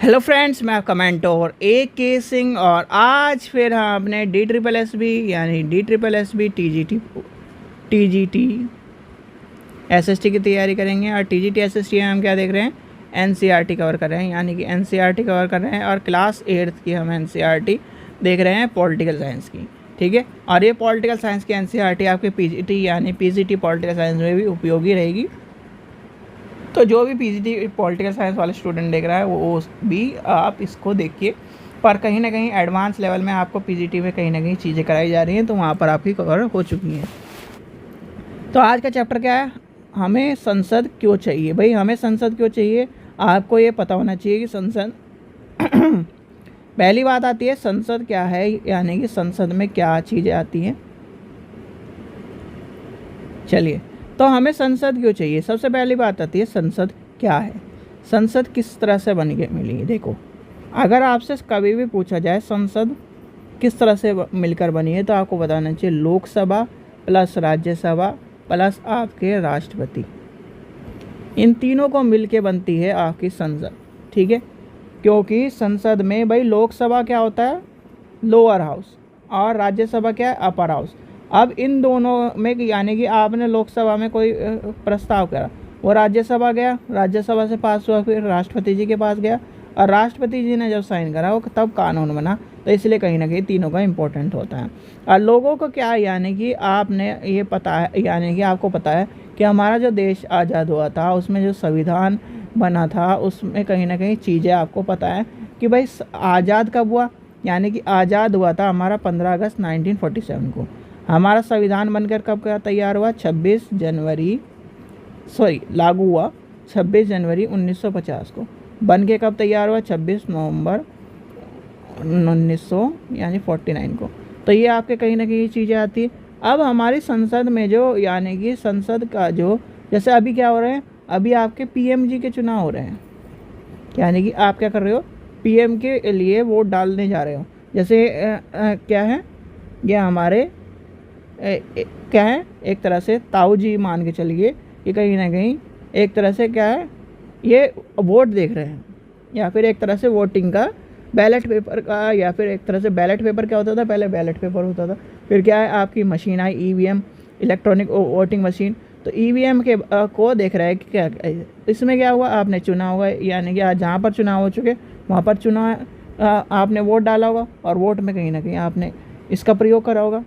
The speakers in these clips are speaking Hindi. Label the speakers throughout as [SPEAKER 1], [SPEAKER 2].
[SPEAKER 1] हेलो फ्रेंड्स, मैं आपका मेंटोर AK सिंह और आज फिर हम अपने DSSB यानी DSSB TGT SST की तैयारी करेंगे। और TGT SST में हम क्या देख रहे हैं, NCERT कवर कर रहे हैं, यानी कि NCERT कवर कर रहे हैं। और क्लास 8th की हम NCERT देख रहे हैं पॉलिटिकल साइंस की, ठीक है। और ये पॉलिटिकल साइंस की NCERT आपके PGT यानी PCT पॉलिटिकल साइंस में भी उपयोगी रहेगी। तो जो भी PGT पॉलिटिकल साइंस वाले स्टूडेंट देख रहा है वो भी आप इसको देखिए। पर कहीं ना कहीं एडवांस लेवल में आपको PGT में कहीं ना कहीं चीज़ें कराई जा रही हैं, तो वहाँ पर आपकी कवर हो चुकी हैं। तो आज का चैप्टर क्या है, हमें संसद क्यों चाहिए। भाई हमें संसद क्यों चाहिए, आपको ये पता होना चाहिए कि संसद पहली बात आती है संसद क्या है, यानी कि संसद में क्या चीज़ें आती हैं। चलिए, तो हमें संसद क्यों चाहिए। सबसे पहली बात आती है संसद क्या है, संसद किस तरह से बन के मिली है। देखो, अगर आपसे कभी भी पूछा जाए संसद किस तरह से मिलकर बनी है, तो आपको बताना चाहिए लोकसभा प्लस राज्यसभा प्लस आपके राष्ट्रपति, इन तीनों को मिलके बनती है आपकी संसद, ठीक है। क्योंकि संसद में भाई लोकसभा क्या होता है, लोअर हाउस, और राज्यसभा क्या है, अपर हाउस। अब इन दोनों में यानी कि आपने लोकसभा में कोई प्रस्ताव करा, वो राज्यसभा गया, राज्यसभा से पास हुआ, फिर राष्ट्रपति जी के पास गया, और राष्ट्रपति जी ने जब साइन करा वो तब कानून बना। तो इसलिए कहीं ना कहीं तीनों का इम्पोर्टेंट होता है। और लोगों को क्या, यानी कि आपने ये पता है, यानी कि आपको पता है कि हमारा जो देश आज़ाद हुआ था उसमें जो संविधान बना था उसमें कहीं ना कहीं चीज़ें आपको पता है कि भाई आज़ाद कब हुआ, यानी कि आज़ाद हुआ था हमारा 15 अगस्त 1947 को। हमारा संविधान बनकर कब का तैयार हुआ, 26 जनवरी लागू हुआ 26 जनवरी 1950 को। बन के कब तैयार हुआ, 26 नवंबर 1900 यानी 49 को। तो ये आपके कहीं ना कहीं चीज़ें आती है। अब हमारी संसद में जो, यानी कि संसद का जो, जैसे अभी क्या हो रहे हैं, अभी आपके PMG के चुनाव हो रहे हैं, यानी कि आप क्या कर रहे हो, PM के लिए वोट डालने जा रहे हो। जैसे क्या है, ये हमारे क्या है, एक तरह से ताऊ जी मान के चलिए, ये कहीं ना कहीं एक तरह से क्या है, ये वोट देख रहे हैं, या फिर एक तरह से वोटिंग का बैलेट पेपर का, या फिर एक तरह से बैलेट पेपर क्या होता था, पहले बैलेट पेपर होता था, फिर क्या है आपकी मशीन आई EVM इलेक्ट्रॉनिक वोटिंग मशीन। तो EVM के को देख रहा है कि क्या इसमें क्या हुआ, आपने चुना होगा, यानी कि आज जहाँ पर चुनाव हो चुके वहाँ पर चुनाव आपने वोट डाला होगा, और वोट में कहीं ना कहीं आपने इसका प्रयोग करा होगा।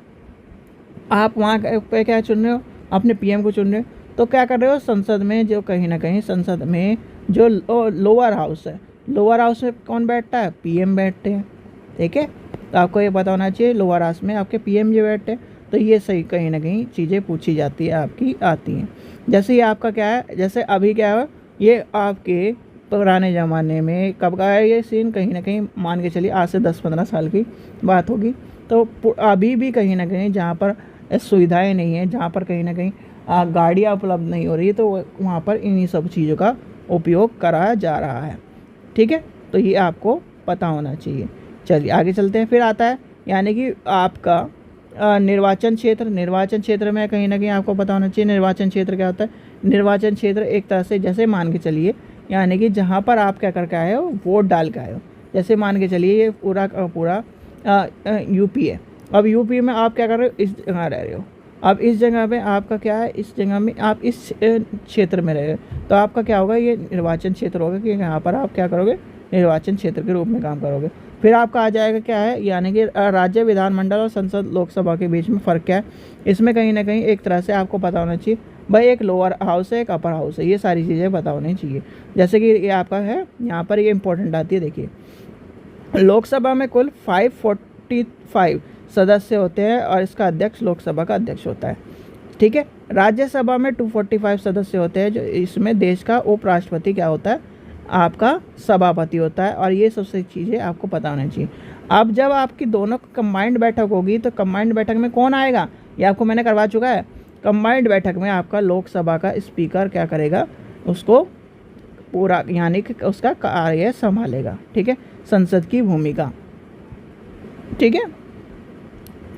[SPEAKER 1] आप वहाँ पे क्या चुन रहे हो, अपने PM को चुन रहे हो। तो क्या कर रहे हो, संसद में जो कहीं ना कहीं संसद में जो लोअर हाउस है, लोअर हाउस में कौन बैठता है, PM बैठते हैं, ठीक है। तो आपको ये पता होना चाहिए लोअर हाउस में आपके PM जी बैठते हैं। तो ये सही कहीं ना कहीं चीज़ें पूछी जाती है, आपकी आती हैं। जैसे ये आपका क्या है, जैसे अभी क्या है, ये आपके पुराने ज़माने में कब का है ये सीन, कहीं ना कहीं मान के चलिए आज से 10-15 साल की बात होगी। तो अभी भी कहीं ना कहीं जहाँ पर सुविधाएं नहीं है, जहाँ पर कहीं ना कहीं गाड़ियाँ उपलब्ध नहीं हो रही है, तो वहाँ पर इन्हीं सब चीज़ों का उपयोग कराया जा रहा है, ठीक है। तो ये आपको पता होना चाहिए। चलिए आगे चलते हैं। फिर आता है यानी कि आपका निर्वाचन क्षेत्र। निर्वाचन क्षेत्र में कहीं ना कहीं आपको पता होना चाहिए निर्वाचन क्षेत्र क्या होता है। निर्वाचन क्षेत्र एक तरह से जैसे मान के चलिए, यानी कि जहाँ पर आप क्या करके आए हो, वोट डाल के आए हो। जैसे मान के चलिए ये पूरा का पूरा UP है। अब UP में आप क्या कर रहे हो, इस जगह रह रहे हो। अब इस जगह पे आपका क्या है, इस जगह में आप इस क्षेत्र में रह रहे हो, तो आपका क्या होगा, ये निर्वाचन क्षेत्र होगा कि यहाँ पर आप क्या करोगे, निर्वाचन क्षेत्र के रूप में काम करोगे। फिर आपका आ जाएगा क्या है, यानी कि राज्य विधानमंडल और संसद लोकसभा के बीच में फ़र्क क्या है। इसमें कहीं ना कहीं एक तरह से आपको पता होना चाहिए भाई, एक लोअर हाउस है, एक अपर हाउस है, ये सारी चीज़ें पता होनी चाहिए। जैसे कि ये आपका है, यहाँ पर ये इंपॉर्टेंट आती है। देखिए, लोकसभा में कुल 545 सदस्य होते हैं, और इसका अध्यक्ष लोकसभा का अध्यक्ष होता है, ठीक है। राज्यसभा में 245 सदस्य होते हैं, जो इसमें देश का उपराष्ट्रपति क्या होता है, आपका सभापति होता है। और ये सबसे चीज़ें आपको पता होनी चाहिए। अब जब आपकी दोनों कंबाइंड बैठक होगी, तो कंबाइंड बैठक में कौन आएगा, ये आपको मैंने करवा चुका है। कंबाइंड बैठक में आपका लोकसभा का स्पीकर क्या करेगा, उसको पूरा यानी कि उसका कार्य संभालेगा, ठीक है, संसद की भूमिका, ठीक है।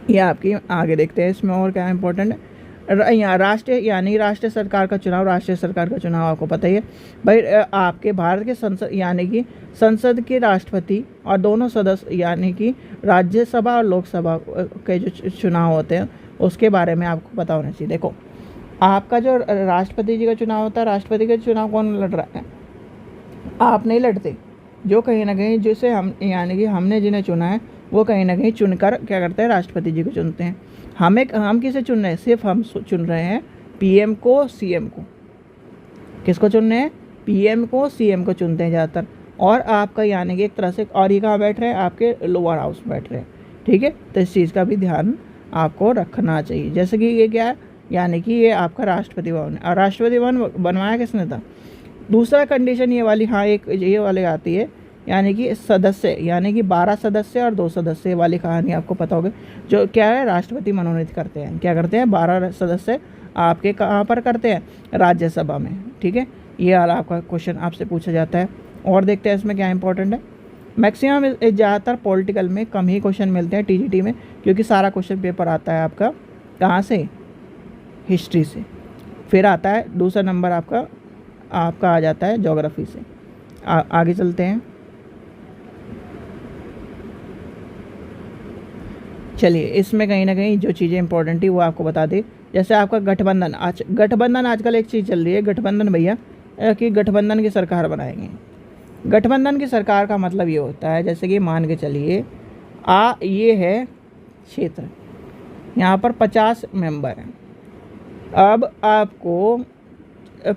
[SPEAKER 1] ये आपकी आगे देखते हैं इसमें और क्या इम्पोर्टेंट है। यहाँ राष्ट्रीय यानी राष्ट्रीय सरकार का चुनाव, राष्ट्रीय सरकार का चुनाव आपको पता ही है भाई। आपके भारत के संसद यानी कि संसद के राष्ट्रपति और दोनों सदस्य यानी कि राज्यसभा और लोकसभा के जो चुनाव होते हैं उसके बारे में आपको पता होना चाहिए। देखो, आपका जो राष्ट्रपति जी का चुनाव होता है, राष्ट्रपति का चुनाव कौन लड़ रहा है? आप नहीं लड़ते। जो कहीं ना कहीं जिसे हम यानी कि हमने जिन्हें चुना है वो कहीं ना कहीं चुनकर क्या करते हैं, राष्ट्रपति जी को चुनते हैं। हम किसे चुन रहे हैं? सिर्फ हम चुन रहे हैं पीएम को, सीएम को। किसको चुन रहे हैं? पीएम को, सीएम को चुनते हैं ज़्यादातर। और आपका यानी कि एक तरह से, और ये कहाँ बैठ रहे हैं? आपके लोअर हाउस बैठ रहे हैं, ठीक है। तो इस चीज़ का भी ध्यान आपको रखना चाहिए। जैसे कि ये क्या है, यानी कि ये आपका राष्ट्रपति भवन है। और राष्ट्रपति भवन बनवाया किसने था? दूसरा कंडीशन ये वाली, हाँ एक ये वाली आती है, यानी कि सदस्य, यानी कि 12 सदस्य और 2 सदस्य वाली कहानी आपको पता होगी। जो क्या है, राष्ट्रपति मनोनीत करते हैं। क्या करते हैं? 12 सदस्य आपके कहाँ पर करते हैं? राज्यसभा में, ठीक है। ये वाला आपका क्वेश्चन आपसे पूछा जाता है। और देखते हैं इसमें क्या इंपॉर्टेंट है। मैक्सिमम ज़्यादातर पॉलिटिकल में कम ही क्वेश्चन मिलते हैं टीजीटी में, क्योंकि सारा क्वेश्चन पेपर आता है आपका कहाँ से? हिस्ट्री से। फिर आता है दूसरा नंबर आपका आ जाता है ज्योग्राफी से। आगे चलते हैं। चलिए, इसमें कहीं ना कहीं जो चीज़ें इंपॉर्टेंट थी वो आपको बता दी। जैसे आपका गठबंधन, गठबंधन आजकल एक चीज़ चल रही है, गठबंधन भैया, कि गठबंधन की सरकार बनाएंगे। गठबंधन की सरकार का मतलब ये होता है, जैसे कि मान के चलिए ये है क्षेत्र, यहाँ पर 50 मेंबर हैं। अब आपको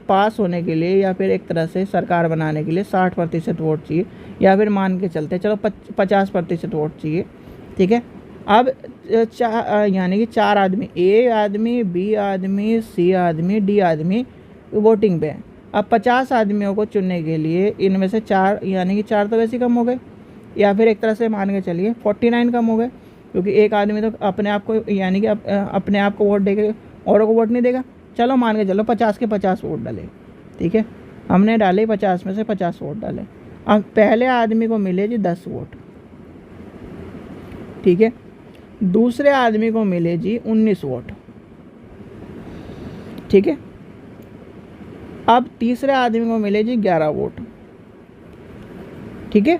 [SPEAKER 1] पास होने के लिए या फिर एक तरह से सरकार बनाने के लिए 60% वोट चाहिए, या फिर मान के चलते चलो 50% वोट चाहिए, ठीक है। अब यानी कि 4 आदमी, ए आदमी, बी आदमी, सी आदमी, डी आदमी वोटिंग पे है। अब 50 आदमियों को चुनने के लिए इनमें से 4, यानी कि 4 तो वैसे कम हो गए, या फिर एक तरह से मान के चलिए 49 कम हो गए, क्योंकि एक आदमी तो अपने आप को यानी कि अपने आप को वोट देगा, औरों को वोट नहीं देगा। चलो मान के चलो 50 के 50 वोट डाले, ठीक है। हमने डाले 50 में से 50 वोट डाले। अब पहले आदमी को मिले जी 10 वोट, ठीक है। दूसरे आदमी को मिले जी 19 वोट, ठीक है। अब तीसरे आदमी को मिले जी 11 वोट, ठीक है।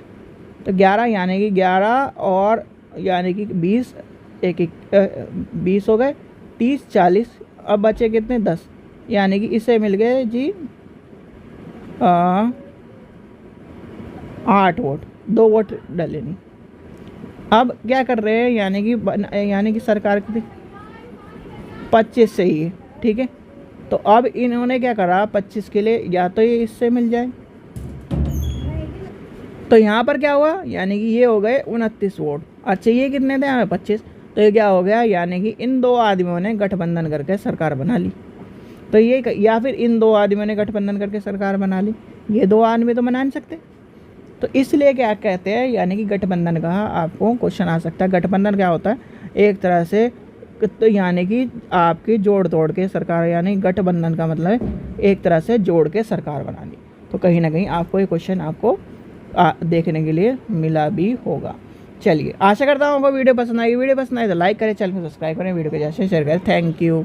[SPEAKER 1] तो 11 यानी कि 11 और यानी कि 20, 20 हो गए, 30, 40। अब बचे कितने? 10, यानी कि इसे मिल गए जी 8 वोट, 2 वोट डले नहीं। अब क्या कर रहे हैं, यानी कि सरकार की 25 से ही है, ठीक है। तो अब इन्होंने क्या करा, 25 के लिए या तो ये इससे मिल जाए, तो यहाँ पर क्या हुआ, यानी कि ये हो गए 29 वोट। अच्छा, ये कितने थे? हमें 25। तो ये क्या हो गया, यानी कि इन 2 आदमियों ने गठबंधन करके सरकार बना ली। तो ये, या फिर इन 2 आदमियों ने गठबंधन करके सरकार बना ली। ये 2 आदमी तो बना नहीं सकते। तो इसलिए क्या कहते हैं, यानी कि गठबंधन का आपको क्वेश्चन आ सकता है। गठबंधन क्या होता है? एक तरह से, तो यानी कि आपकी जोड़ तोड़ के सरकार, यानी गठबंधन का मतलब है एक तरह से जोड़ के सरकार बना ली। तो कहीं ना कहीं आपको ये क्वेश्चन आपको देखने के लिए मिला भी होगा। चलिए, आशा करता हूँ आपको वीडियो पसंद आई। वीडियो पसंद आई तो लाइक करें, चैनल को सब्सक्राइब करें, वीडियो को जैसे शेयर करें। Thank you.